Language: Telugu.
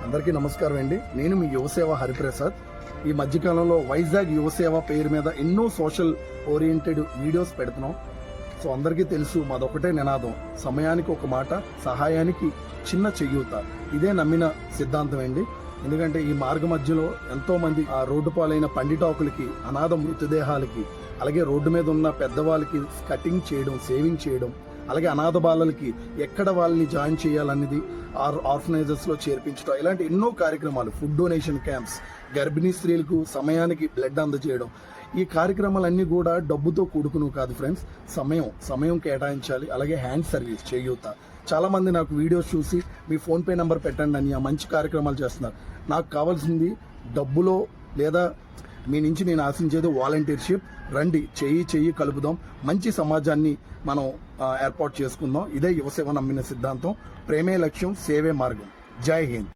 అందరికీ నమస్కారం అండి. నేను మీ యువసేవ హరిప్రసాద్. ఈ మధ్యకాలంలో వైజాగ్ యువసేవ పేరు మీద ఎన్నో సోషల్ ఓరియంటెడ్ వీడియోస్ పెడుతున్నాం. సో అందరికీ తెలుసు, మాదొకటే నినాదం, సమయానికి ఒక మాట, సహాయానికి చిన్న చెయ్యూత. ఇదే నమ్మిన సిద్ధాంతం అండి. ఎందుకంటే ఈ మార్గ మధ్యలో ఎంతో మంది ఆ రోడ్డు పాలైన పండిటాకులకి, అనాథ మృతదేహాలకి, అలాగే రోడ్డు మీద ఉన్న పెద్దవాళ్ళకి కటింగ్ చేయడం, సేవింగ్ చేయడం, అలాగే అనాథ బాలలకి ఎక్కడ వాళ్ళని జాయిన్ చేయాలనేది ఆర్ఫనైజెస్ లో చేర్పించడం, ఇలాంటి ఎన్నో కార్యక్రమాలు, ఫుడ్ డొనేషన్ క్యాంప్స్, గర్భిణీ స్త్రీలకు సమయానికి బ్లడ్ అందజేయడం, ఈ కార్యక్రమాలన్నీ కూడా డబ్బుతో కూడుకును కాదు ఫ్రెండ్స్. సమయం కేటాయించాలి. అలాగే హ్యాండ్ సర్వీస్ చేయూత. చాలా మంది నాకు వీడియోస్ చూసి మీ ఫోన్పే నెంబర్ పెట్టండి అని ఆ మంచి కార్యక్రమాలు చేస్తున్నారు. నాకు కావాల్సింది డబ్బులో లేదా మీ నుంచి నేను ఆశించేది వాలంటీర్షిప్. రండి, చెయ్యి కలుపుదాం, మంచి సమాజాన్ని మనం ఏర్పాటు చేసుకుందాం. ఇదే యువసేవ నమ్మిన సిద్ధాంతం. ప్రేమే లక్ష్యం, సేవే మార్గం. జై హింద్.